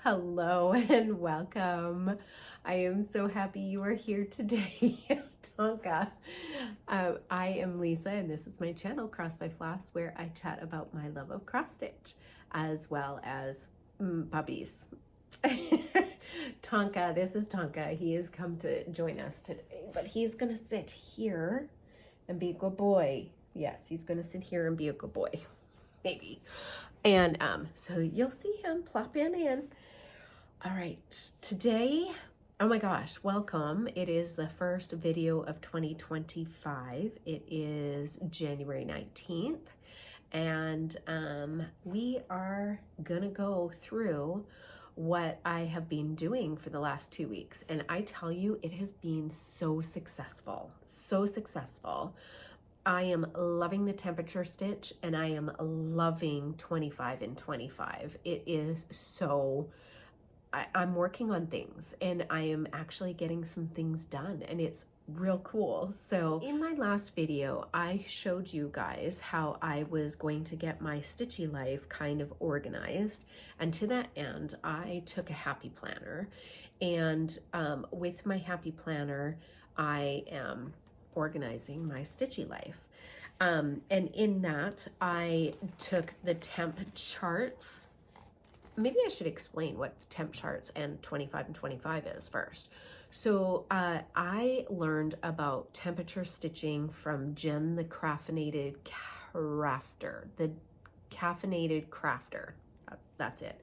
Hello and welcome. I am so happy you are here today, Tonka. I am Lisa and this is my channel, Cross by Floss, where I chat about my love of cross stitch as well as puppies. Tonka, this is Tonka. He has come to join us today, but he's gonna sit here and be a good boy. Yes, he's gonna sit here and be a good boy, maybe. And so you'll see him plop in. All right, today, oh my gosh, welcome. It is the first video of 2025. It is January 19th, and we are gonna go through what I have been doing for the last 2 weeks. And I tell you, it has been so successful, so successful. I am loving the temperature stitch and I am loving 25 and 25. It is so, I'm working on things and I am actually getting some things done and it's real cool. So in my last video, I showed you guys how I was going to get my stitchy life kind of organized. And to that end, I took a happy planner, and with my happy planner, I am organizing my stitchy life. And in that, I took the temp charts. Maybe I should explain what temp charts and 25 and 25 is first. So I learned about temperature stitching from Jen the Caffeinated Crafter, the Caffeinated Crafter. That's it.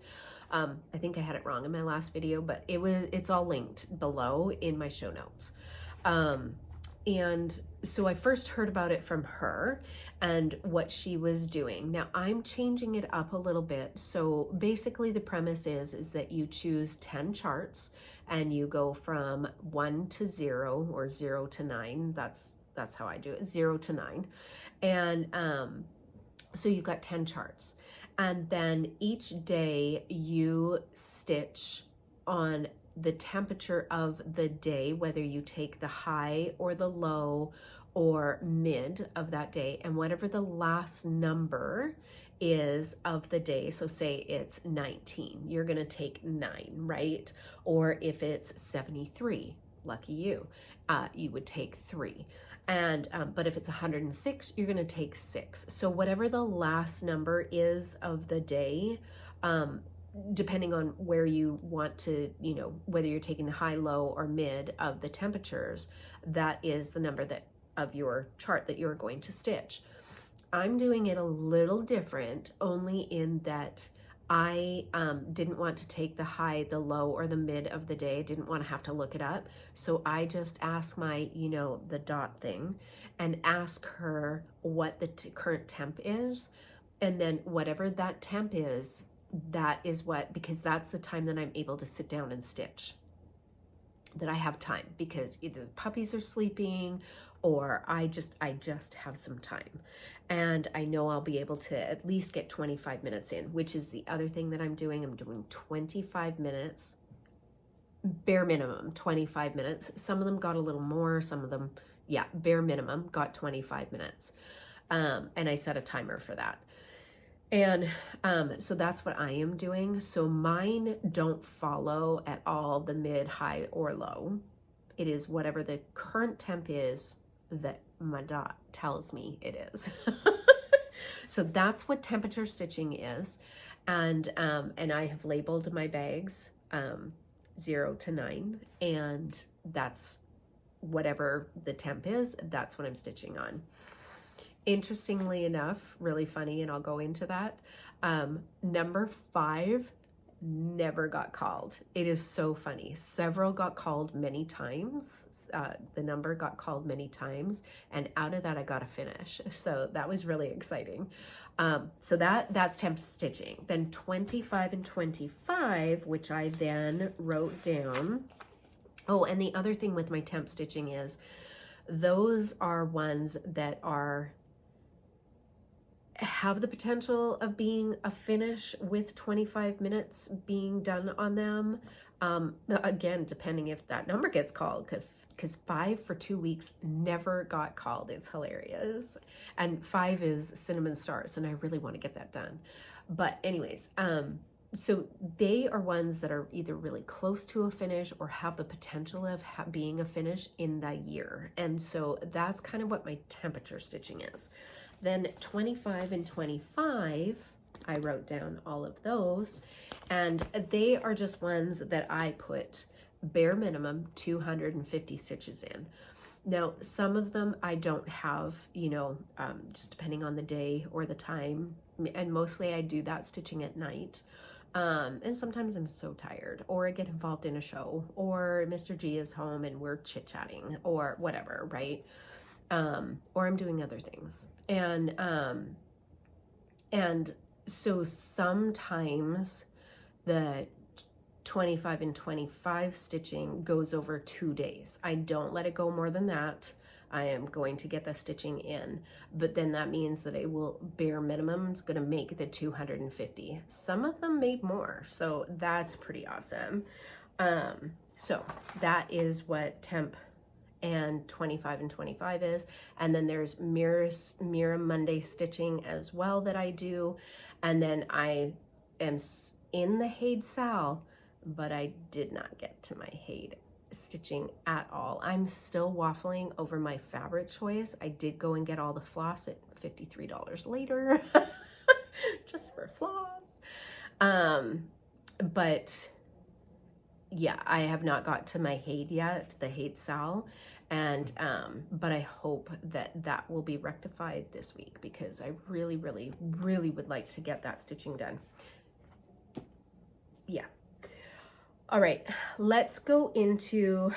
I think I had it wrong in my last video, but it's all linked below in my show notes. And so I first heard about it from her and what she was doing. Now I'm changing it up a little bit. So basically the premise is that you choose 10 charts and you go from 1 to 0 or 0 to 9. That's how I do it, 0 to 9. And so you've got 10 charts. And then each day you stitch on the temperature of the day, whether you take the high or the low or mid of that day, and whatever the last number is of the day. So say it's 19, you're gonna take 9, right? Or if it's 73, lucky you, you would take 3. And but if it's 106, you're gonna take 6. So whatever the last number is of the day, depending on where you want to, whether you're taking the high, low, or mid of the temperatures, that is the number that of your chart that you're going to stitch. I'm doing it a little different, only in that I didn't want to take the high, the low, or the mid of the day. Didn't want to have to look it up. So I just ask my, the dot thing, and ask her what the current temp is. And then whatever that temp is, that is what, because that's the time that I'm able to sit down and stitch, that I have time, because either the puppies are sleeping or I just have some time, and I know I'll be able to at least get 25 minutes in, which is the other thing that I'm doing. I'm doing 25 minutes, bare minimum 25 minutes. Some of them got a little more, some of them, yeah, bare minimum got 25 minutes. And I set a timer for that. And so that's what I am doing. So mine don't follow at all the mid, high, or low. It is whatever the current temp is that my dot tells me it is. So that's what temperature stitching is. And I have labeled my bags 0 to 9, and that's whatever the temp is, that's what I'm stitching on. Interestingly enough, really funny, and I'll go into that, number 5 never got called. It is so funny. Several got called many times. The number got called many times, and out of that I got a finish. So that was really exciting. So that's temp stitching. Then 25 and 25, which I then wrote down. Oh, and the other thing with my temp stitching is those are ones that have the potential of being a finish with 25 minutes being done on them. Again, depending if that number gets called, because 5 for 2 weeks never got called. It's hilarious. And 5 is cinnamon stars, and I really want to get that done. But anyways, so they are ones that are either really close to a finish or have the potential of being a finish in the year. And so that's kind of what my temperature stitching is. Then 25 and 25, I wrote down all of those, and they are just ones that I put bare minimum 250 stitches in. Now, some of them I don't have, you know, just depending on the day or the time, and mostly I do that stitching at night. And sometimes I'm so tired, or I get involved in a show, or Mr. G is home and we're chit-chatting, or whatever, right? Or I'm doing other things. And so sometimes the 25 and 25 stitching goes over 2 days. I don't let it go more than that. I am going to get the stitching in, but then that means that I will bare minimum is going to make the 250. Some of them made more, so that's pretty awesome. So that is what temp and 25 and 25 is. And then there's Mirror Monday stitching as well that I do. And then I am in the Haid Sal, but I did not get to my Haid stitching at all. I'm still waffling over my fabric choice. I did go and get all the floss at $53 later, just for floss. But yeah, I have not got to my Haid yet, the Haid Sal, and but I hope that that will be rectified this week, because I really, really, really would like to get that stitching done. Yeah. All right, let's go into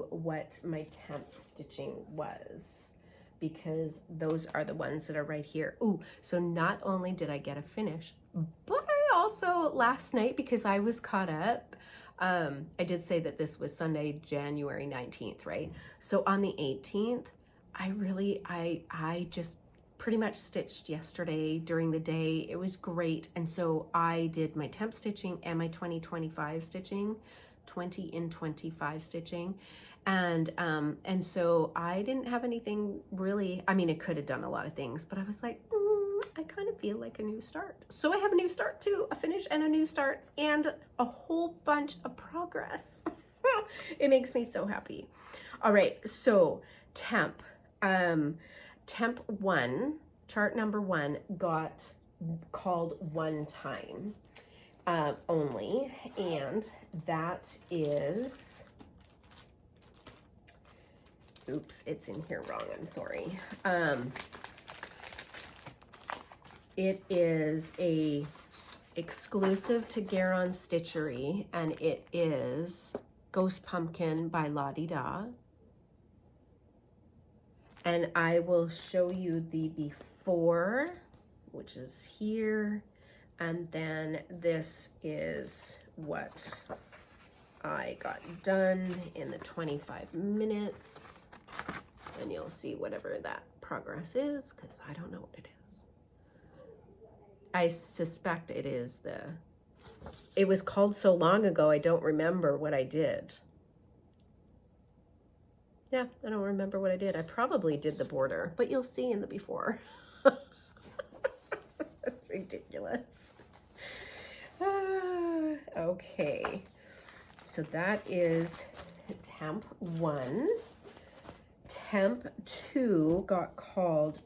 what my temp stitching was, because those are the ones that are right here. Ooh, so not only did I get a finish, but I also last night, because I was caught up, I did say that this was Sunday, January 19th, right? So on the 18th, I just pretty much stitched yesterday during the day. It was great. And so I did my temp stitching and my 20-25 stitching, 20 and 25 stitching. And so I didn't have anything really, I mean, I could have done a lot of things, but I was like, I kind of feel like a new start. So I have a new start too, a finish and a new start and a whole bunch of progress. It makes me so happy. All right, so temp. Temp 1, chart number 1, got called one time only, and that is, oops, it's in here wrong, I'm sorry. It is a exclusive to Garon Stitchery, and it is Ghost Pumpkin by La Di Da. And I will show you the before, which is here. And then this is what I got done in the 25 minutes. And you'll see whatever that progress is, because I don't know what it is. I suspect it is it was called so long ago, I don't remember what I did. Yeah, I don't remember what I did. I probably did the border, but you'll see in the before. Ridiculous. Okay, so that is temp 1. Temp 2 got called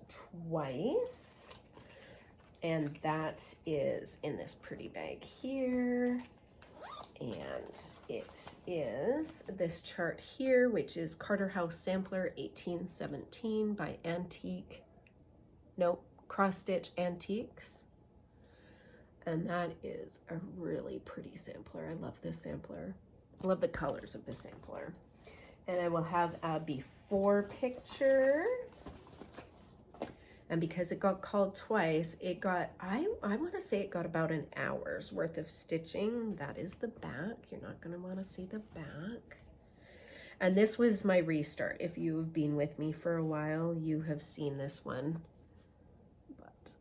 twice, and that is in this pretty bag here. And it is this chart here, which is Carter House Sampler 1817 by Crosstitch Antiques. And that is a really pretty sampler. I love this sampler. I love the colors of this sampler. And I will have a before picture. And because it got called twice, it got, I want to say it got about an hour's worth of stitching. That is the back. You're not going to want to see the back. And this was my restart. If you have been with me for a while, you have seen this one. But,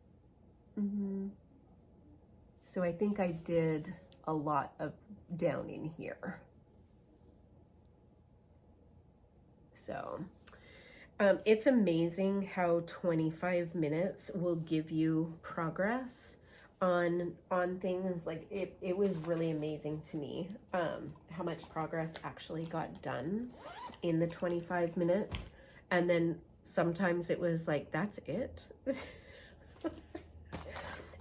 so I think I did a lot of down in here. So, It's amazing how 25 minutes will give you progress on things. Like it was really amazing to me how much progress actually got done in the 25 minutes. And then sometimes it was like, that's it.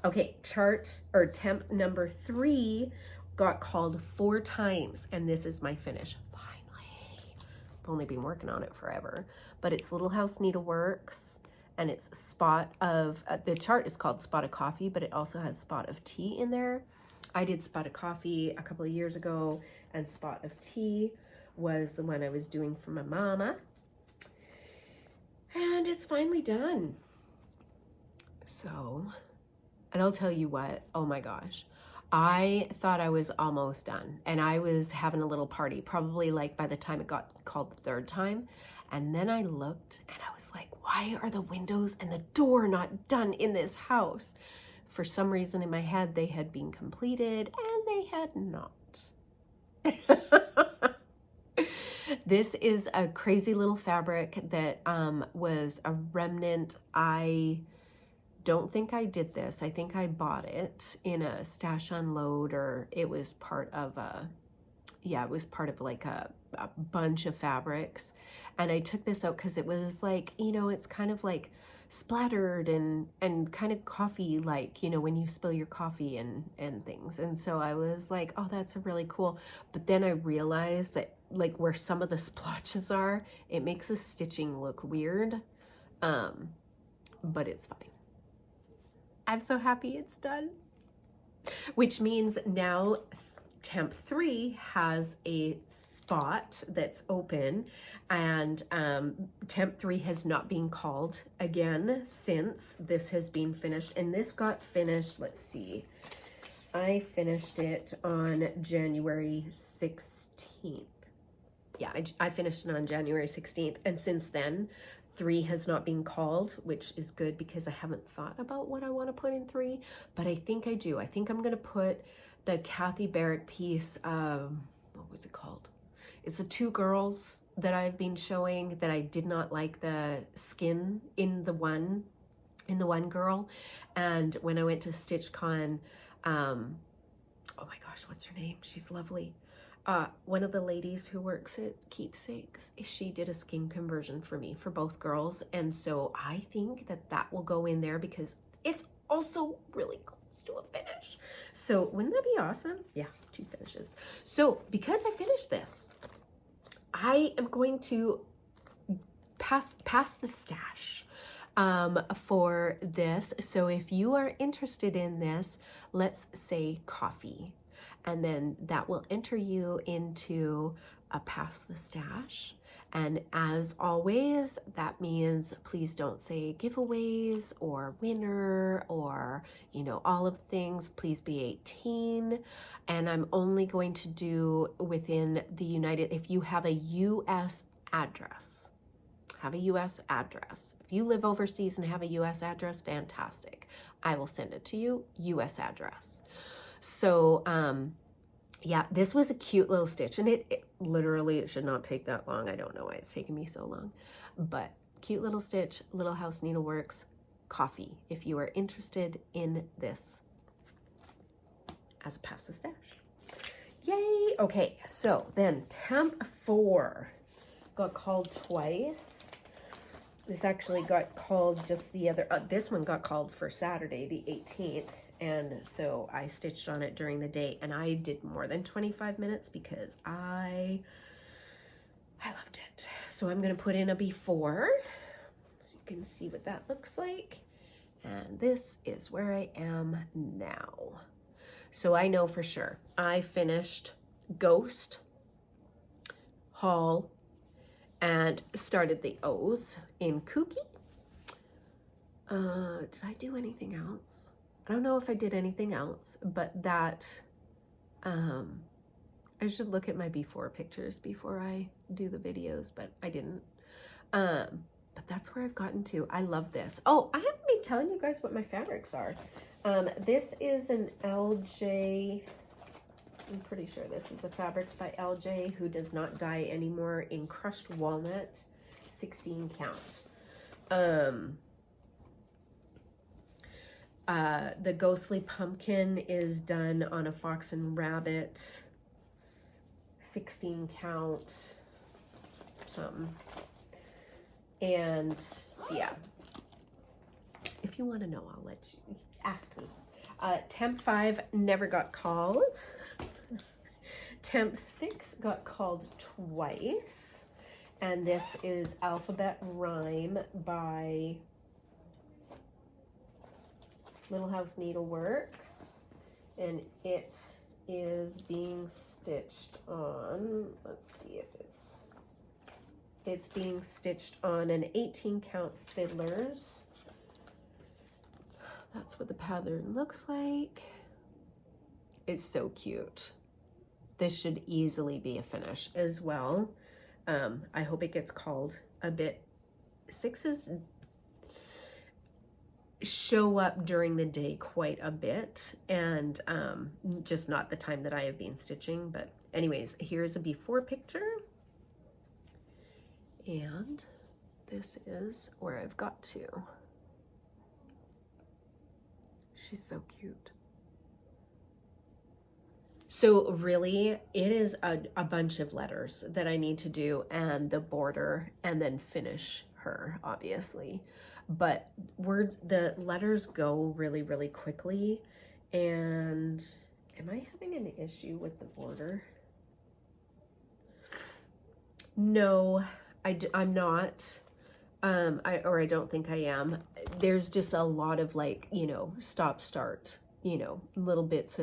Okay, chart or temp number 3 got called 4 times, and this is my finish. Finally. I've only been working on it forever, but it's Little House Needleworks, and it's Spot of, the chart is called Spot of Coffee, but it also has Spot of Tea in there. I did Spot of Coffee a couple of years ago, and Spot of Tea was the one I was doing for my mama. And it's finally done. So, and I'll tell you what, oh my gosh, I thought I was almost done, and I was having a little party, probably like by the time it got called the 3rd time. And then I looked and I was like, why are the windows and the door not done in this house? For some reason in my head, they had been completed, and they had not. This is a crazy little fabric that was a remnant. I don't think I did this. I think I bought it in a stash unload, or it was part of a, yeah, it was part of like a bunch of fabrics. And I took this out because it was like, you know, it's kind of like splattered and kind of coffee like, you know, when you spill your coffee and things. And so I was like, oh, that's really cool. But then I realized that like where some of the splotches are, it makes the stitching look weird. But it's fine. I'm so happy it's done. Which means now temp 3 has a spot that's open, and temp 3 has not been called again since this has been finished. And this got finished, let's see, I finished it on January 16th. Yeah, I finished it on January 16th, and since then 3 has not been called, which is good because I haven't thought about what I want to put in 3, but I think I do. I think I'm going to put the Kathy Barrick piece, what was it called? It's the 2 girls that I've been showing that I did not like the skin in the one girl. And when I went to StitchCon, oh my gosh, what's her name? She's lovely. One of the ladies who works at Keepsakes, she did a skin conversion for me for both girls. And so I think that that will go in there because it's also really close to a finish. So wouldn't that be awesome? Yeah, 2 finishes. So because I finished this, I am going to pass the stash for this. So if you are interested in this, let's say coffee, and then that will enter you into a pass the stash. And as always, that means please don't say giveaways or winner or, you know, all of things. Please be 18. And I'm only going to do within the United, if you have a US address, have a US address. If you live overseas and have a US address, fantastic. I will send it to you, US address. So, yeah, this was a cute little stitch, and it literally, it should not take that long. I don't know why it's taking me so long, but cute little stitch, Little House Needleworks, coffee, if you are interested in this as a pass the stash. Yay. Okay, so then temp 4 got called twice. This actually got called just the other, this one got called for Saturday, the 18th. And so I stitched on it during the day, and I did more than 25 minutes because I loved it. So I'm going to put in a before so you can see what that looks like. And this is where I am now. So I know for sure I finished Ghost, Haul, and started the O's in Kooky. Did I do anything else? I don't know if I did anything else, but that, I should look at my before pictures before I do the videos, but I didn't. But that's where I've gotten to. I love this. Oh, I haven't been telling you guys what my fabrics are. This is an LJ, I'm pretty sure this is a Fabrics by LJ, who does not dye anymore, in crushed walnut, 16 count. The ghostly pumpkin is done on a fox and rabbit, 16 count, something. And yeah, if you want to know, I'll let you ask me. Temp 5 never got called. Temp 6 got called twice. And this is Alphabet Rhyme by Little House Needleworks. And it is being stitched on, let's see if it's being stitched on an 18 count Fiddlers. That's what the pattern looks like. It's so cute. This should easily be a finish as well. I hope it gets called a bit. 6s show up during the day quite a bit, and just not the time that I have been stitching. But anyways, here's a before picture. And this is where I've got to. She's so cute. So really, it is a bunch of letters that I need to do, and the border, and then finish her, obviously. But the letters go really, really quickly. And am I having an issue with the border? No, I'm not. I don't think I am. There's just a lot of, like, you know, stop, start, you know, little bits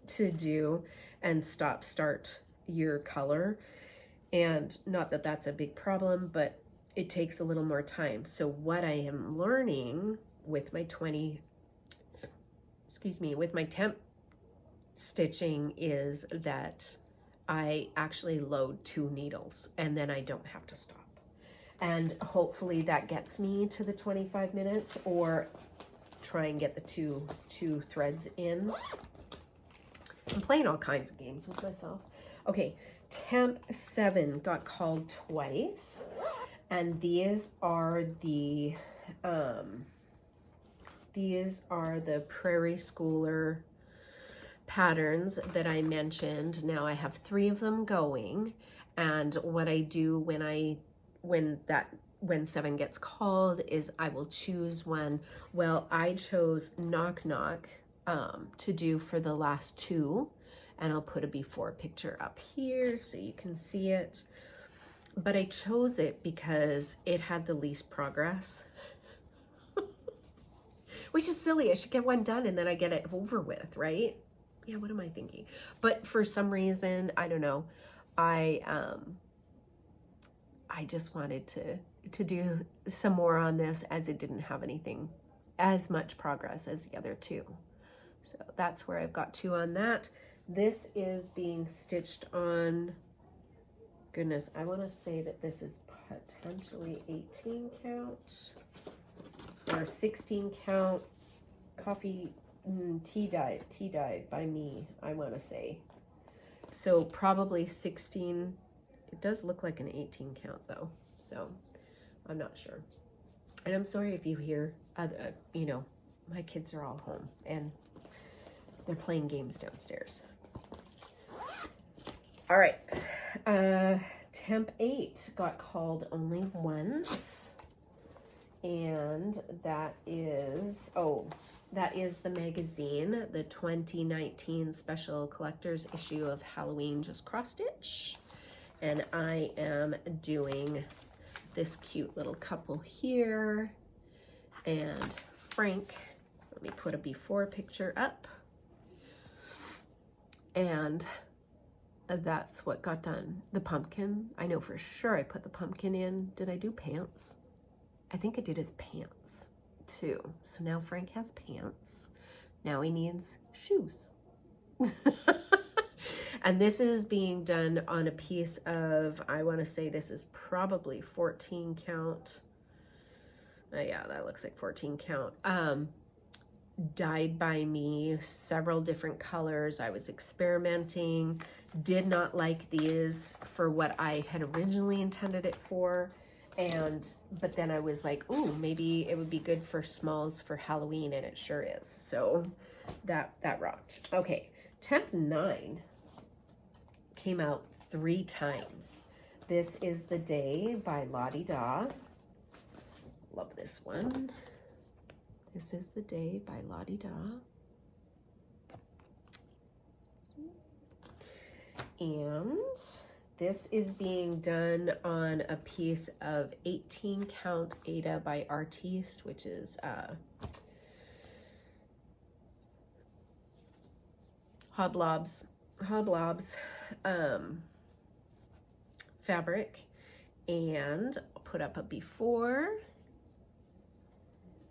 to do, and stop, start your color. And not that that's a big problem, but it takes a little more time. So what I am learning with my with my temp stitching is that I actually load 2 needles, and then I don't have to stop. And hopefully that gets me to the 25 minutes, or try and get the two threads in. I'm playing all kinds of games with myself. Okay, Temp 7 got called twice, and these are the Prairie Schooler patterns that I mentioned. Now I have 3 of them going, and what I do when 7 gets called is I will choose one. Well, I chose Knock Knock to do for the last 2, and I'll put a before picture up here so you can see it. But I chose it because it had the least progress. Which is silly. I should get one done and then I get it over with, right? Yeah, what am I thinking? But for some reason, I don't know, I just wanted to do some more on this, as it didn't have anything as much progress as the other 2. So that's where I've got 2 on that. This is being stitched on, goodness, I want to say that this is potentially 18 count or 16 count coffee tea dyed by me, I want to say. So probably 16. It does look like an 18 count though, so I'm not sure. And I'm sorry if you hear you know, my kids are all home and they're playing games downstairs. All right, Temp 8 got called only once, and that is the magazine, the 2019 special collector's issue of Halloween Just Crosstitch. And I am doing this cute little couple here, and Frank, let me put a before picture up, and that's what got done. The pumpkin, I know for sure I put the pumpkin in. Did I do pants? I think I did his pants too. So now Frank has pants. Now he needs shoes. And this is being done on a piece of, I want to say this is probably 14 count. Yeah, that looks like 14 count. dyed by me, several different colors. I was experimenting, did not like these for what I had originally intended it for. But then I was like, ooh, maybe it would be good for smalls for Halloween, and it sure is. So that rocked. Okay, Temp 9 came out 3 times. This is the Day by Lottie Da. Love this one. This is the Day by Lottie Da. And this is being done on a piece of 18 count Ada by Artiste, which is Hoblob's fabric. And I'll put up a before.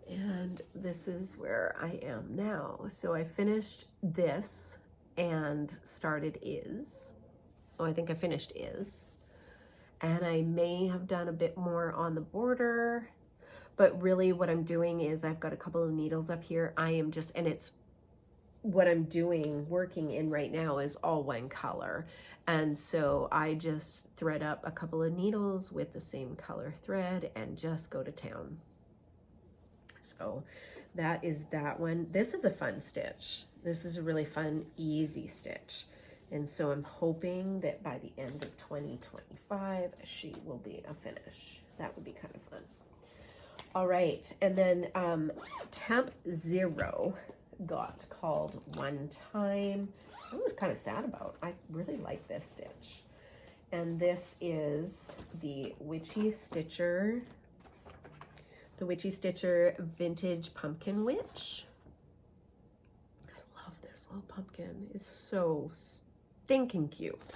And this is where I am now. So I finished this and started Is. Oh, I think I finished Is. And I may have done a bit more on the border, but really what I'm doing is I've got a couple of needles up here. I am just, and it's what I'm doing, working in right now is all one color. And so I just thread up a couple of needles with the same color thread and just go to town. So that is that one. This is a fun stitch. This is a really fun, easy stitch. And so I'm hoping that by the end of 2025, she will be a finish. That would be kind of fun. All right, and then Temp 0 got called one time. I was kind of sad about. I really like this stitch. And this is the Witchy Stitcher. The Witchy Stitcher Vintage Pumpkin Witch. I love this little pumpkin. It's so stinking cute.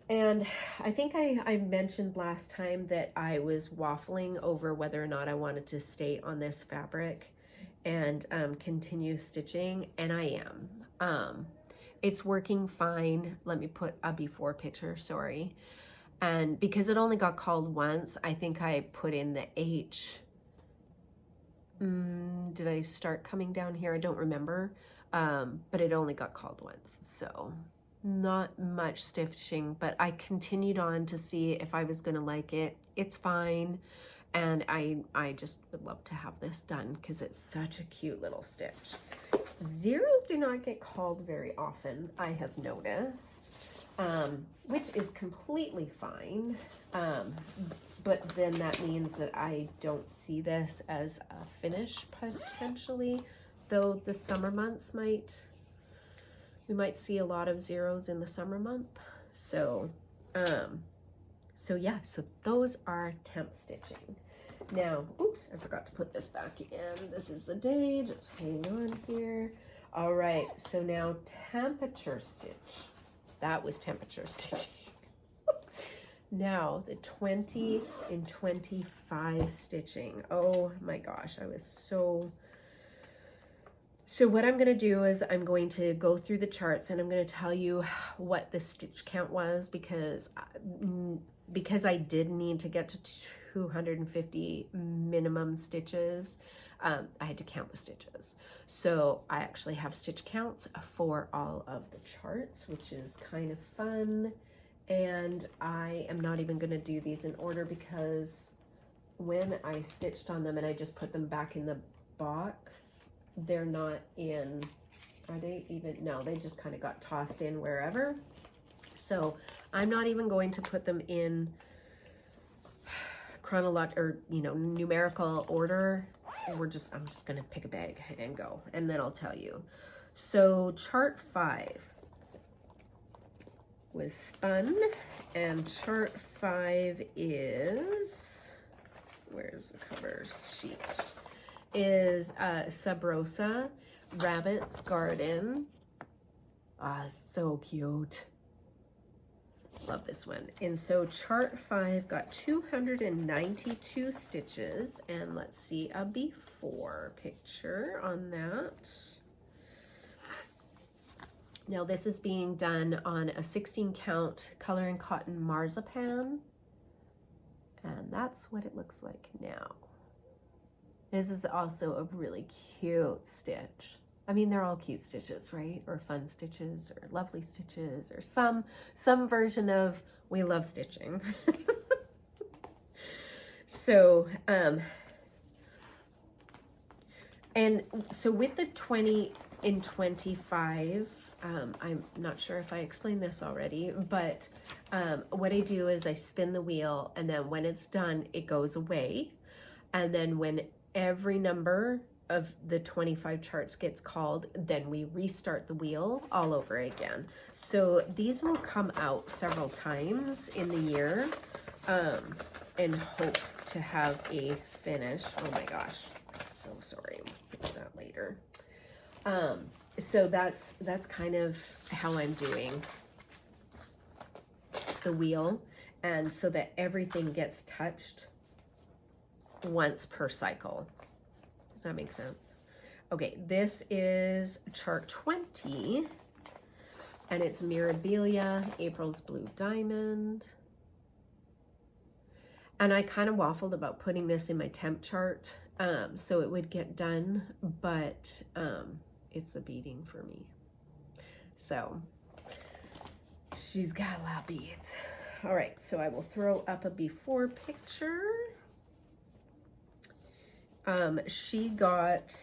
And I think I mentioned last time that I was waffling over whether or not I wanted to stay on this fabric and continue stitching, and I am. It's working fine. Let me put a before picture, sorry. And because it only got called once, I think I put in the H. Did I start coming down here? I don't remember. But it only got called once, so not much stitching, but I continued on to see if I was gonna like it. It's fine. And I just would love to have this done because it's such a cute little stitch. Zeros do not get called very often, I have noticed. Which is completely fine. But then that means that I don't see this as a finish potentially, though the summer months we might see a lot of zeros in the summer month. So yeah, so those are temp stitching. Now, oops, I forgot to put this back in. This is the day, just hang on here. All right, so now temperature stitch. That was temperature stitching. Now the 20 and 25 stitching. Oh my gosh, I was so what I'm going to do is I'm going to go through the charts and I'm going to tell you what the stitch count was because I did need to get to 250 minimum stitches. I had to count the stitches. So I actually have stitch counts for all of the charts, which is kind of fun. And I am not even going to do these in order because when I stitched on them and I just put them back in the box, they're not in, are they even? No, they just kind of got tossed in wherever. So I'm not even going to put them in chronological or, numerical order. I'm just going to pick a bag and go, and then I'll tell you. So chart 5 was spun, and chart 5 is, where's the cover sheet? Is SubRosa, Rabbit's Garden. So cute. Love this one. And so chart 5 got 292 stitches, and let's see a before picture on that. Now this is being done on a 16 count color and cotton marzipan, and that's what it looks like now. This is also a really cute stitch. I mean, they're all cute stitches, right? Or fun stitches, or lovely stitches, or some version of we love stitching. So, and so with the 20 in 25, I'm not sure if I explained this already, but what I do is I spin the wheel, and then when it's done, it goes away. And then when every number of the 25 charts gets called, then we restart the wheel all over again. So these will come out several times in the year, and hope to have a finish. Oh my gosh, so sorry, I'll fix that later. So that's kind of how I'm doing the wheel, and so that everything gets touched once per cycle. Does that make sense? Okay, this is chart 20, and it's Mirabilia, April's Blue Diamond. And I kind of waffled about putting this in my temp chart so it would get done, but it's a beating for me. So she's got a lot of beads. All right, so I will throw up a before picture. She got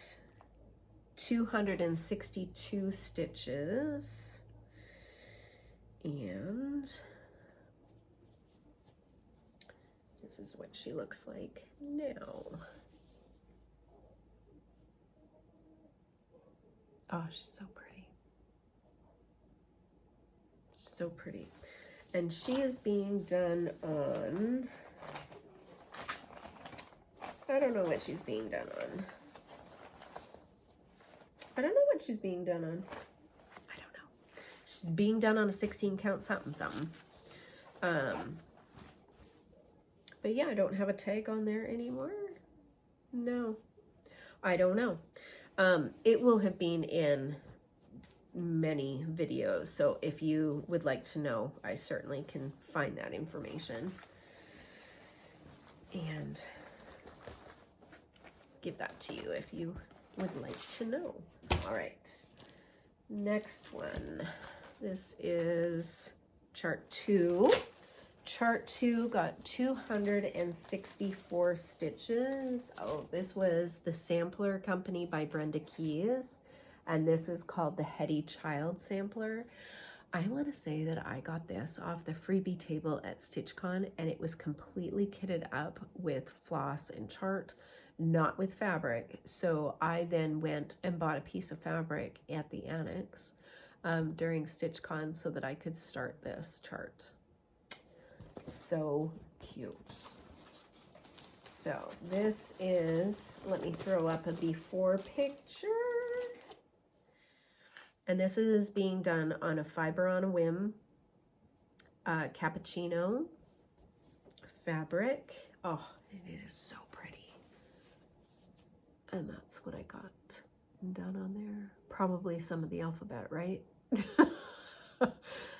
262 stitches, and this is what she looks like now. Oh, she's so pretty. So pretty. And she is being done on, I don't know what she's being done on. I don't know what she's being done on. I don't know. She's being done on a 16 count something. But yeah, I don't have a tag on there anymore. No, I don't know. It will have been in many videos, so if you would like to know, I certainly can find that information and give that to you if you would like to know. All right, next one. This is chart 2. Chart 2 got 264 stitches. Oh, this was the Sampler Company by Brenda Keys, and this is called the Hetty Child Sampler. I want to say that I got this off the freebie table at StitchCon, and it was completely kitted up with floss and chart, not with fabric. So I then went and bought a piece of fabric at the Annex during StitchCon so that I could start this chart. So cute. So this is, let me throw up a before picture. And this is being done on a Fiber on a Whim cappuccino fabric. Oh, it is so pretty. And that's what I got done on there. Probably some of the alphabet, right?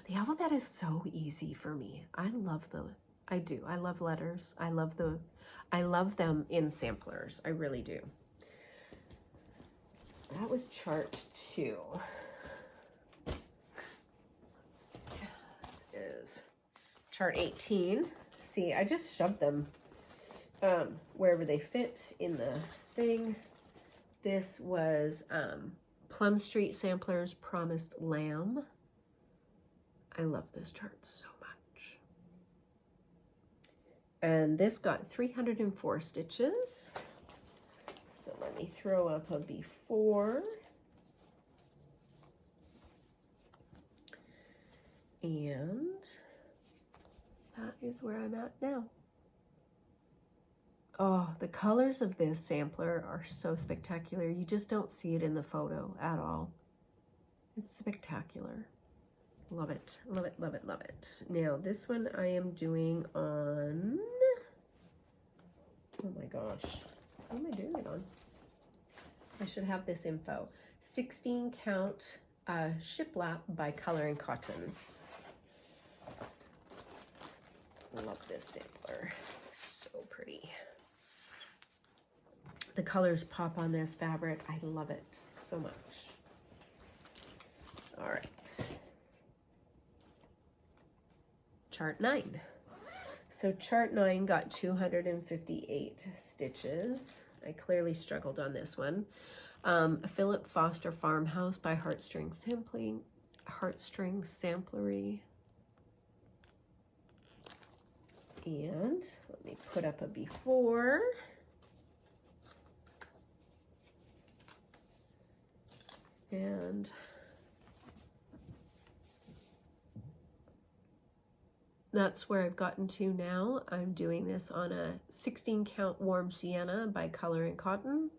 The alphabet is so easy for me. I love letters. I love them in samplers. I really do. So that was chart 2. Let's see. This is chart 18. See, I just shoved them wherever they fit in the thing. This was Plum Street Samplers Promised Lamb. I love this chart so much. And this got 304 stitches. So let me throw up a before. And that is where I'm at now. Oh, the colors of this sampler are so spectacular. You just don't see it in the photo at all. It's spectacular. Love it, love it, love it, love it. Now this one I am doing on, oh my gosh, what am I doing it on? I should have this info. 16 count shiplap by Color and Cotton. Love this sampler, so pretty. The colors pop on this fabric. I love it so much. All right. Chart 9. So chart 9 got 258 stitches. I clearly struggled on this one. Philip Foster Farmhouse by Heartstring Samplery. And let me put up a before. And that's where I've gotten to now. I'm doing this on a 16 count warm sienna by Color and Cotton.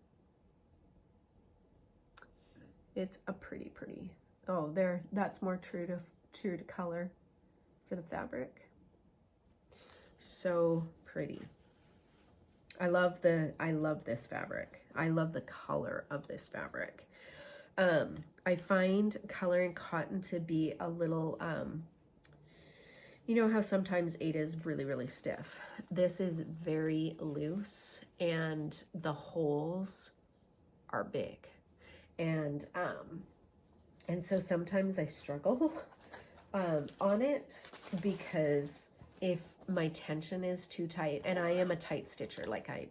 It's a pretty. Oh, there, that's more true to color for the fabric. So pretty. I love this fabric. I love the color of this fabric. I find Color and Cotton to be a little, you know how sometimes 8 is really stiff. This is very loose and the holes are big. And so sometimes I struggle on it because if my tension is too tight, and I am a tight stitcher, like I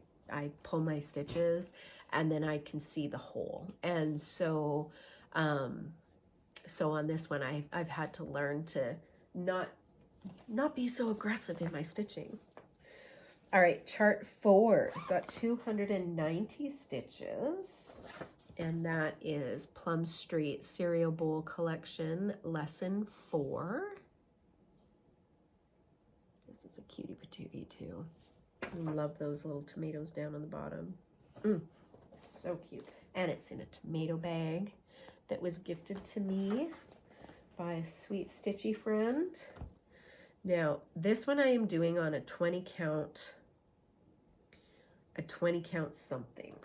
pull my stitches and then I can see the hole. And so so on this one I've had to learn to not be so aggressive in my stitching. All right, chart 4 got 290 stitches, and that is Plum Street Cereal Bowl Collection Lesson 4. This is a cutie patootie too. I love those little tomatoes down on the bottom. So cute. And it's in a tomato bag that was gifted to me by a sweet stitchy friend. Now, this one I am doing on a 20 count something.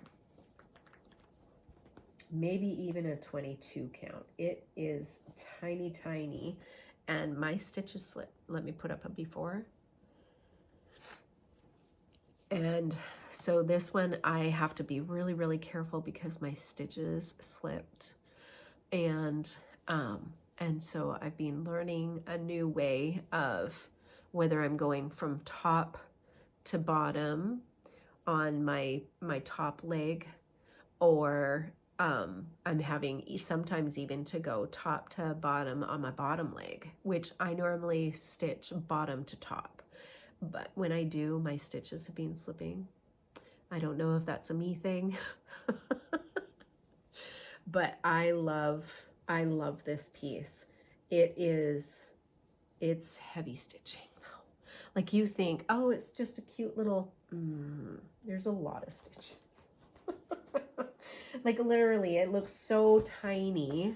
Maybe even a 22 count. It is tiny, and my stitches slip. Let me put up a before. And so this one I have to be really careful because my stitches slipped. And so I've been learning a new way of whether I'm going from top to bottom on my top leg, or I'm having sometimes even to go top to bottom on my bottom leg, which I normally stitch bottom to top. But when I do, my stitches have been slipping. I don't know if that's a me thing. But I love this piece. It's heavy stitching though. Like you think, oh, it's just a cute little, there's a lot of stitches. Like literally, it looks so tiny.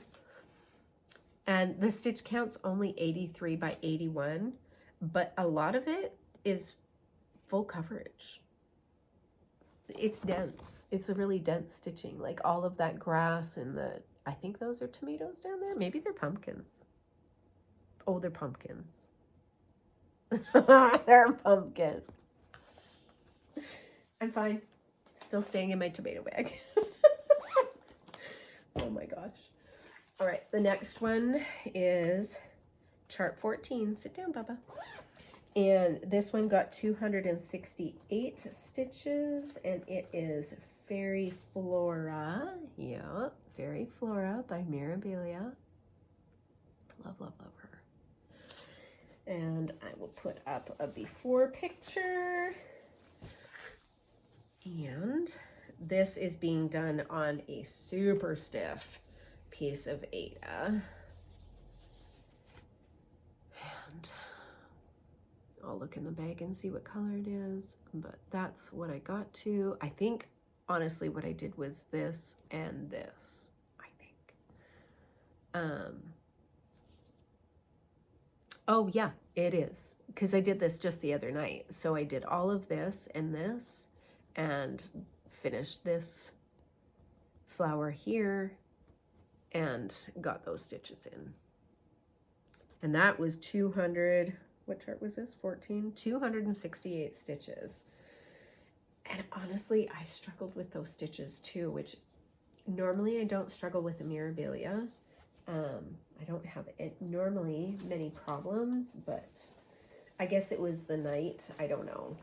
And the stitch count's only 83 by 81, but a lot of it is full coverage. It's dense. It's a really dense stitching. Like all of that grass and I think those are tomatoes down there. Maybe they're pumpkins. Oh, they're pumpkins. They're pumpkins. I'm fine. Still staying in my tomato bag. Oh my gosh. All right, the next one is chart 14. Sit down, Bubba. And this one got 268 stitches, and it is Fairy Flora. Yep, Fairy Flora by Mirabilia. Love her. And I will put up a before picture. And this is being done on a super stiff piece of Ada. And I'll look in the bag and see what color it is, but that's what I got to. I think, honestly, what I did was this and this, I think. Oh yeah, it is, because I did this just the other night. So I did all of this and finished this flower here and got those stitches in. And that was 200, what chart was this? 14? 268 stitches. And honestly, I struggled with those stitches too, which normally I don't struggle with the Mirabilia. I don't have it normally many problems, but I guess it was the night. I don't know.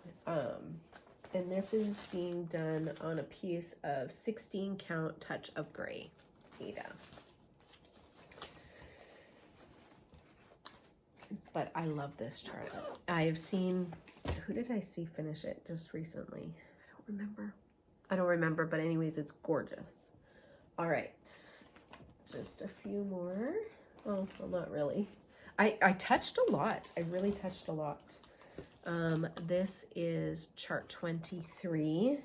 And this is being done on a piece of 16 count Touch of Gray, Ada. But I love this chart. I have seen, who did I see finish it just recently? I don't remember, but anyways, it's gorgeous. All right, just a few more. Oh, well, not really. I touched a lot. I really touched a lot. This is chart 23.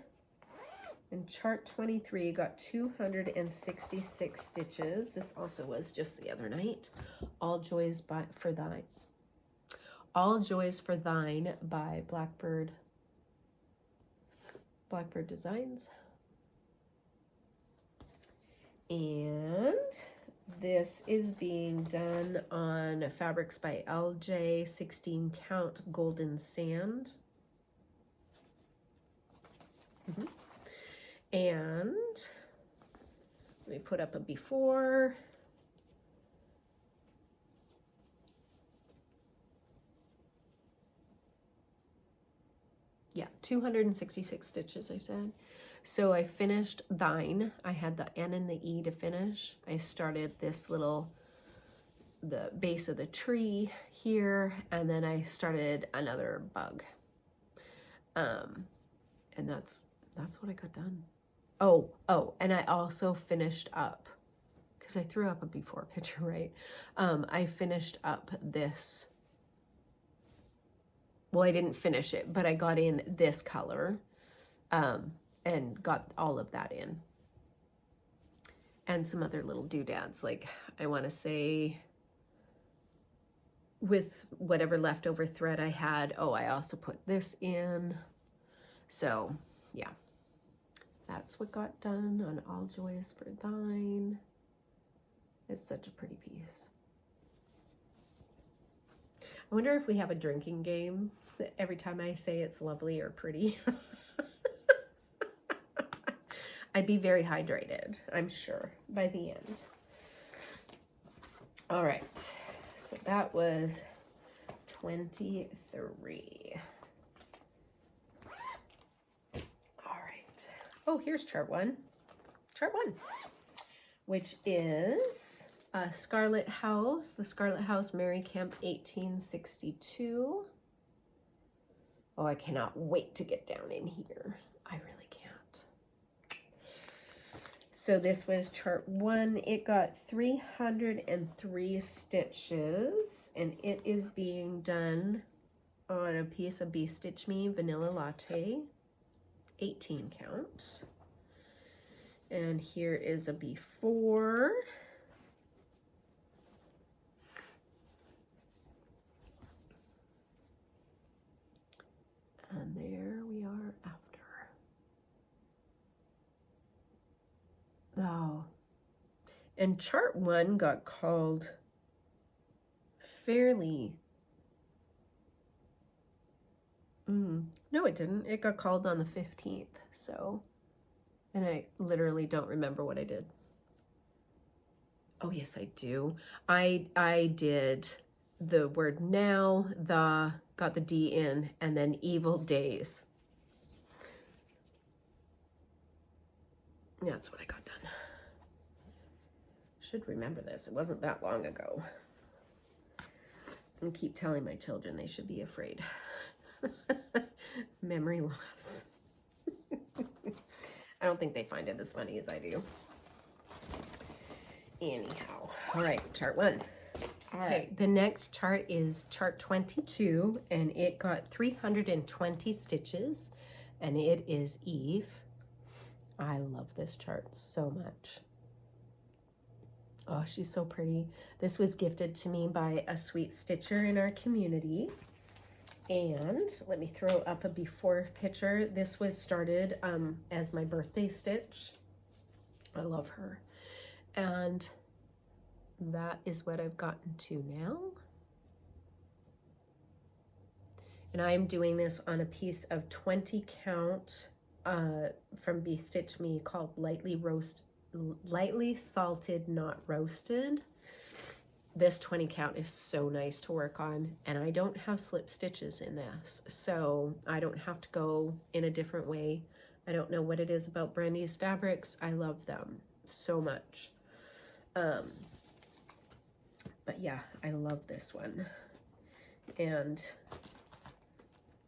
And chart 23 got 266 stitches. This also was just the other night. All Joys for Thine. All Joys for Thine by Blackbird Designs. And this is being done on Fabrics by LJ 16 count Golden Sand. And let me put up a before. Yeah, 266 stitches, I said. So I finished Thine. I had the N and the E to finish. I started this little, the base of the tree here, and then I started another bug. And that's what I got done. Oh, and I also finished up, because I threw up a before picture, right? I finished up this. Well, I didn't finish it, but I got in this color and got all of that in. And some other little doodads, like I want to say with whatever leftover thread I had. Oh, I also put this in. So, yeah. That's what got done on All Joys for Thine. It's such a pretty piece. I wonder if we have a drinking game every time I say it's lovely or pretty. I'd be very hydrated, I'm sure, by the end. All right, so that was 23. All right. Oh, here's chart one. Chart one, which is Scarlett House, the Scarlett House Mary Kemp 1862. Oh, I cannot wait to get down in here. I really can't. So this was chart one. It got 303 stitches, and it is being done on a piece of BeStitchme Vanilla Latte, 18 count. And here is a before. And there we are after. Oh, and chart one got called fairly. No, it didn't. It got called on the 15th. So, and I literally don't remember what I did. Oh, yes, I do. I did the word now, got the D in, and then evil days. That's what I got done. Should remember this. It wasn't that long ago. And keep telling my children they should be afraid. Memory loss. I don't think they find it as funny as I do. Anyhow. All right, chart one. All right, the next chart is chart 22, and it got 320 stitches, and it is Eve. I love this chart so much. Oh, she's so pretty. This was gifted to me by a sweet stitcher in our community. And let me throw up a before picture. This was started as my birthday stitch. I love her. And that is what I've gotten to now. And I'm doing this on a piece of 20 count from BeStitchme called Lightly Salted Not Roasted. This 20 count is so nice to work on, and I don't have slip stitches in this, so I don't have to go in a different way. I don't know what it is about Brandy's fabrics. I love them so much. But yeah, I love this one. And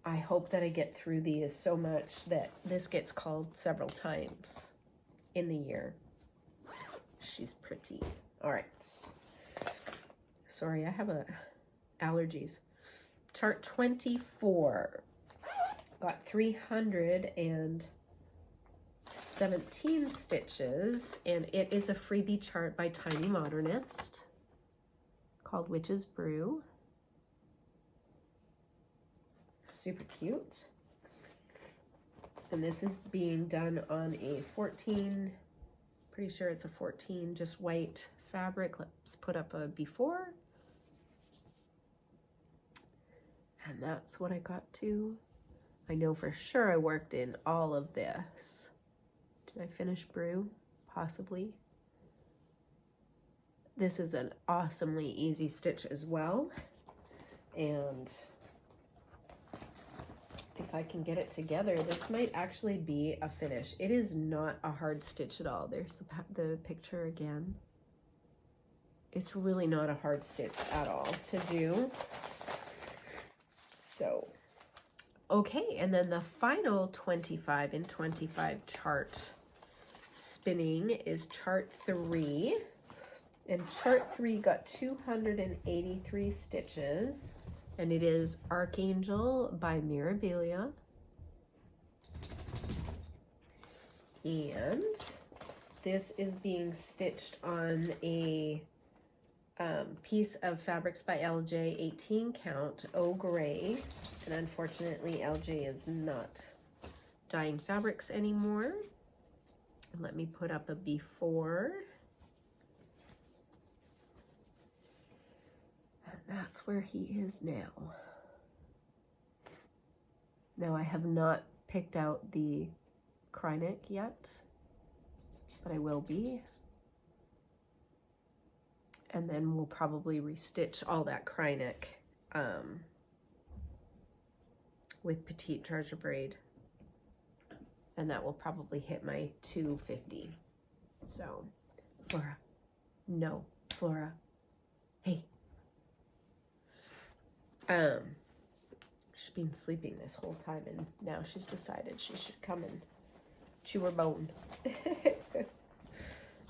I hope that I get through these so much that this gets called several times in the year. She's pretty. All right. Sorry, I have allergies. Chart 24. Got 317 stitches, and it is a freebie chart by Tiny Modernist called Witch's Brew. Super cute. And this is being done on a 14, pretty sure it's a 14, just white fabric. Let's put up a before. And that's what I got to. I know for sure I worked in all of this. Did I finish brew? Possibly. This is an awesomely easy stitch as well. And if I can get it together, this might actually be a finish. It is not a hard stitch at all. There's the picture again. It's really not a hard stitch at all to do. So, okay, and then the final 25 in 25 chart spinning is chart 3. And chart 3 got 283 stitches. And it is Archangel by Mirabilia. And this is being stitched on a piece of Fabrics by LJ 18 count, Au Gray. And unfortunately, LJ is not dyeing fabrics anymore. Let me put up a before. That's where he is now. Now I have not picked out the Krynic yet, but I will be. And then we'll probably restitch all that Krynic with Petite Treasure Braid. And that will probably hit my 250. So, Flora. No, Flora. Hey. She's been sleeping this whole time, and now she's decided she should come and chew her bone.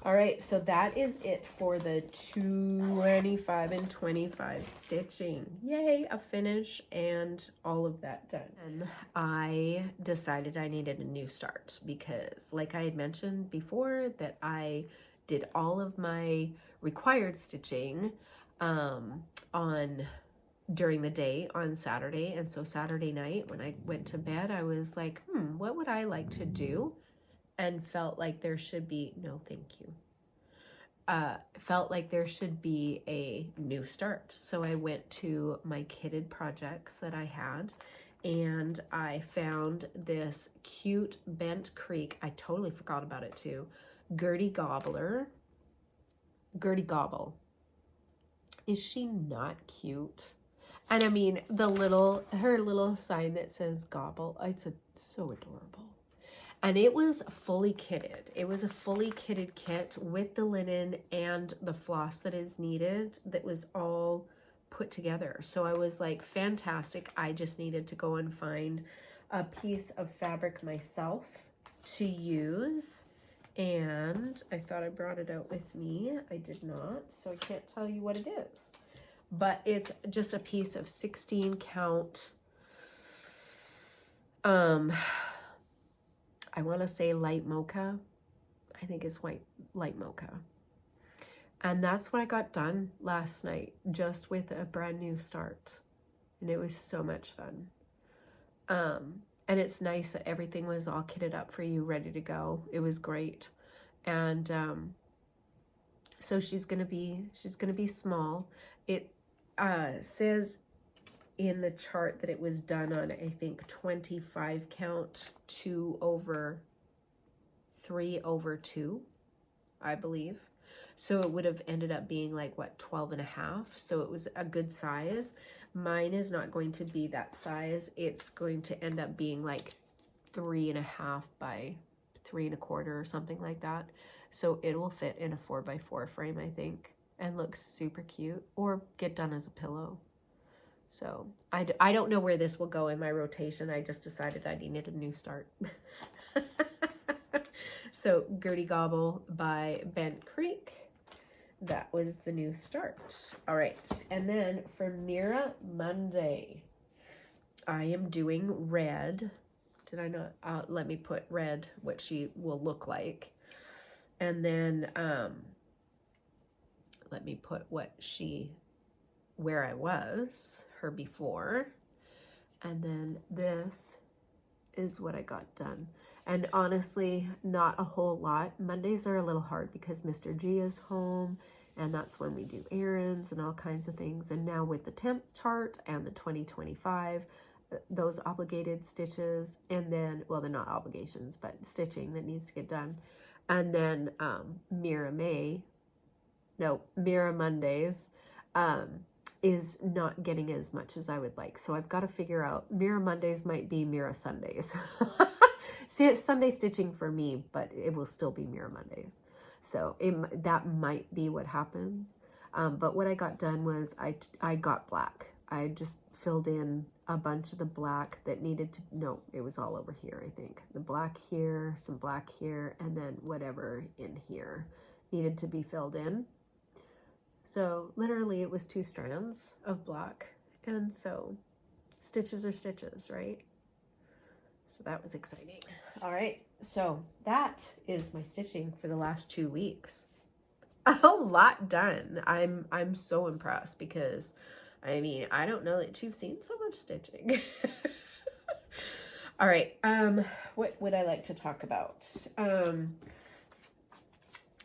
All right, so that is it for the 25 and 25 stitching. Yay, a finish and all of that done. And I decided I needed a new start because, like I had mentioned before, that I did all of my required stitching during the day on Saturday. And so Saturday night when I went to bed, I was like, what would I like to do? And felt like there should be, no thank you. Felt like there should be a new start. So I went to my kitted projects that I had, and I found this cute Bent Creek. I totally forgot about it too. Gertie Gobble. Is she not cute? And I mean, her little sign that says gobble, it's so adorable. And it was fully kitted. It was a fully kitted kit with the linen and the floss that is needed that was all put together. So I was like, fantastic. I just needed to go and find a piece of fabric myself to use. And I thought I brought it out with me. I did not, so I can't tell you what it is. But it's just a piece of 16 count, I want to say light mocha. I think it's light mocha. And that's what I got done last night, just with a brand new start. And it was so much fun. And it's nice that everything was all kitted up for you, ready to go. It was great. And so she's gonna be small. It says in the chart that it was done on, I think 25 count, 3/2, I believe. So it would have ended up being like, what, 12.5. So it was a good size. Mine is not going to be that size. It's going to end up being like 3.5 by 3.25 or something like that. So it will fit in a 4x4 frame, I think, and look super cute, or get done as a pillow. So I don't know where this will go in my rotation. I just decided I needed a new start. So Gertie Gobble by Bent Creek. That was the new start. All right. And then for Mira Monday, I am doing red. Did I not? Let me put red, what she will look like. And then let me put where I was, her before. And then this is what I got done. And honestly, not a whole lot. Mondays are a little hard because Mr. G is home, and that's when we do errands and all kinds of things. And now with the temp chart and the 2025, those obligated stitches, and then, well, they're not obligations, but stitching that needs to get done. And then Mira Mondays is not getting as much as I would like. So I've got to figure out, Mira Mondays might be Mira Sundays. See, it's Sunday stitching for me, but it will still be Mira Mondays. So that might be what happens. But what I got done was I got black. I just filled in a bunch of the black that needed to, no, it was all over here, I think. The black here, some black here, and then whatever in here needed to be filled in. So literally it was 2 strands of black. And so stitches are stitches, right? So that was exciting. All right, so that is my stitching for the last 2 weeks. A lot done. I'm so impressed because, I mean, I don't know that you've seen so much stitching. All right, what would I like to talk about?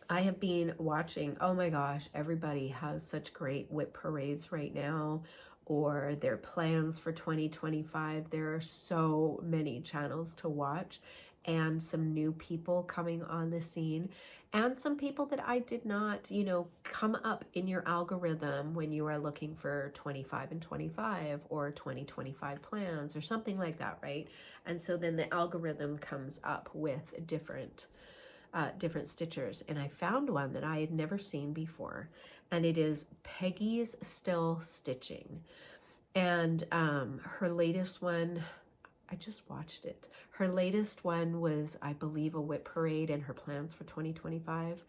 I have been watching, oh my gosh, everybody has such great WIP parades right now, or their plans for 2025. There are so many channels to watch, and some new people coming on the scene, and some people that I did not, come up in your algorithm when you are looking for 25 and 25 or 2025 plans or something like that, right? And so then the algorithm comes up with different stitchers, and I found one that I had never seen before, and it is Peggy's Still Stitching. And her latest one, I just watched it. Her latest one was, I believe, a WIP parade and her plans for 2025.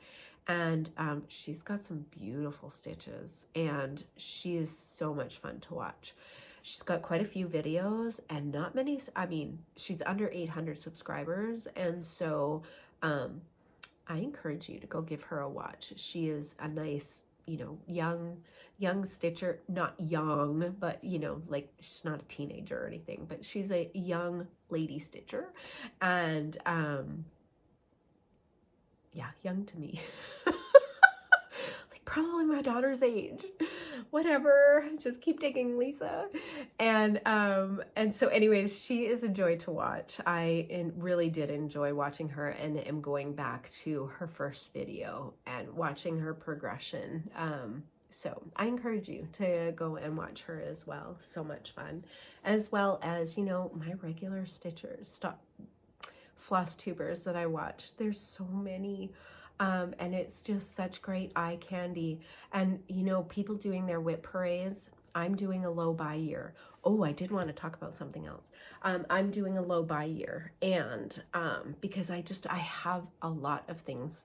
And she's got some beautiful stitches, and she is so much fun to watch. She's got quite a few videos, and not many, I mean, she's under 800 subscribers, and so I encourage you to go give her a watch. She is a nice, young stitcher, not young, but like she's not a teenager or anything, but she's a young lady stitcher, and yeah, young to me. Like probably my daughter's age. Whatever, just keep digging, Lisa. And so anyways, she is a joy to watch. I really did enjoy watching her, and am going back to her first video and watching her progression. So I encourage you to go and watch her as well. So much fun. As well as, my regular stitchers, floss tubers that I watch. There's so many. And it's just such great eye candy. And, people doing their WIP parades. I'm doing a low buy year. Oh, I did want to talk about something else. I'm doing a low buy year. And because I have a lot of things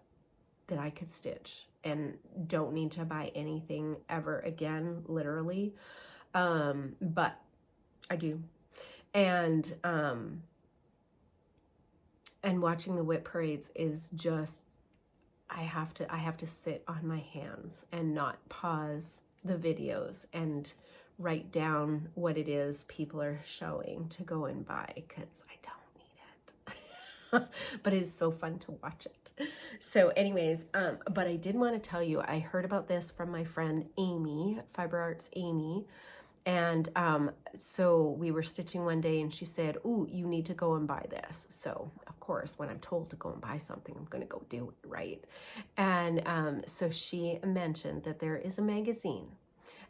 that I could stitch and don't need to buy anything ever again, literally. But I do. And watching the WIP parades is just, I have to sit on my hands and not pause the videos and write down what it is people are showing to go and buy, because I don't need it. But it is so fun to watch it. So anyways, but I did want to tell you, I heard about this from my friend Amy, Fiber Arts Amy, And so we were stitching one day and she said, "Ooh, you need to go and buy this." So of course, when I'm told to go and buy something, I'm going to go do it, right? And so she mentioned that there is a magazine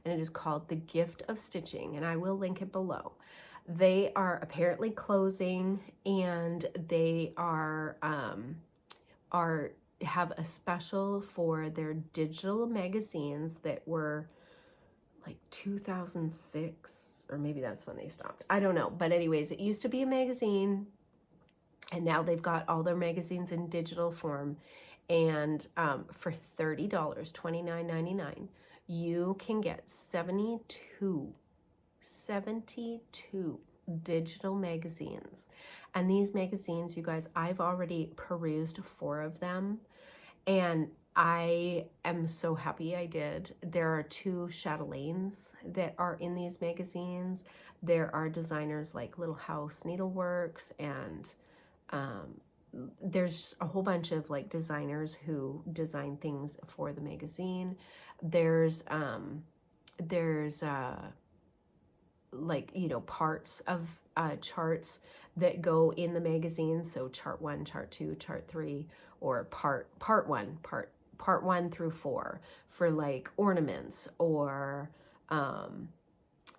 and it is called The Gift of Stitching, and I will link it below. They are apparently closing, and they are have a special for their digital magazines that were like 2006, or maybe that's when they stopped. I don't know. But anyways, it used to be a magazine, and now they've got all their magazines in digital form. And for $30, $29.99, you can get 72 digital magazines. And these magazines, you guys, I've already perused 4 of them, and I am so happy I did. There are 2 chatelaines that are in these magazines. There are designers like Little House Needleworks, and there's a whole bunch of like designers who design things for the magazine. There's like, you know, parts of charts that go in the magazine. So chart 1, chart 2, chart 3, or part 1 through 4 for like ornaments, or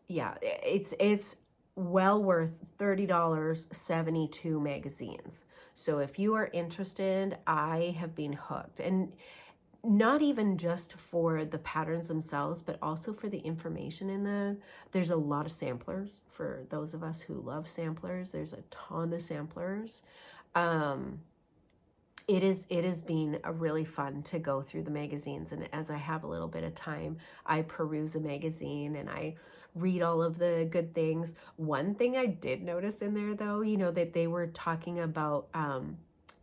yeah, it's well worth $30, 72 magazines. So if you are interested, I have been hooked. And not even just for the patterns themselves, but also for the information in them. There's a lot of samplers for those of us who love samplers. There's a ton of samplers. It has been a really fun to go through the magazines, and as I have a little bit of time, I peruse a magazine and I read all of the good things. One thing I did notice in there, though, you know, that they were talking about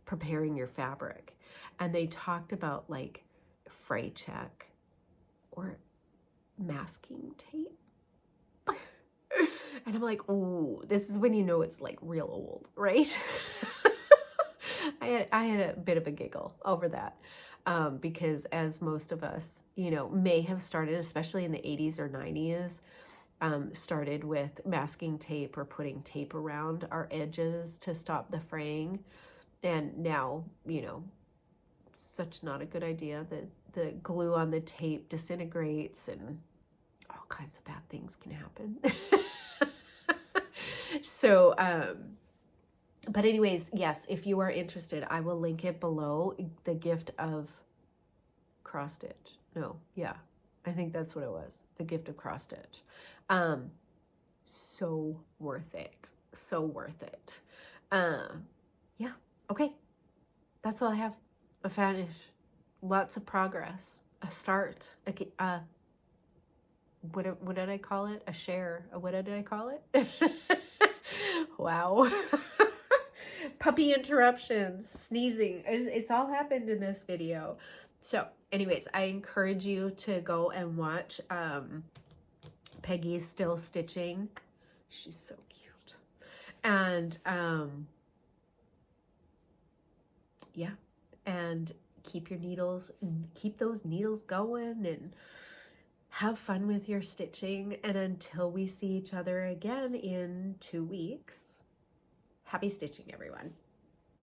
preparing your fabric, and they talked about like fray check or masking tape. And I'm like, ooh, this is when you know it's like real old, right? I had a bit of a giggle over that, because as most of us, you know, may have started, especially in the 80s or 90s, started with masking tape or putting tape around our edges to stop the fraying. And now, you know, such not a good idea that the glue on the tape disintegrates and all kinds of bad things can happen. So, but anyways, yes, if you are interested, I will link it below. The Gift of Crosstitch. No, yeah, I think that's what it was. The Gift of Crosstitch. So worth it. So worth it. Yeah, okay. That's all I have. A finish. Lots of progress. A start. What did I call it? A share. What did I call it? Wow. Puppy interruptions, sneezing. It's all happened in this video. So anyways, I encourage you to go and watch Peggy's Still Stitching. She's so cute. And yeah, and keep those needles going, and have fun with your stitching. And until we see each other again in 2 weeks, happy stitching, everyone.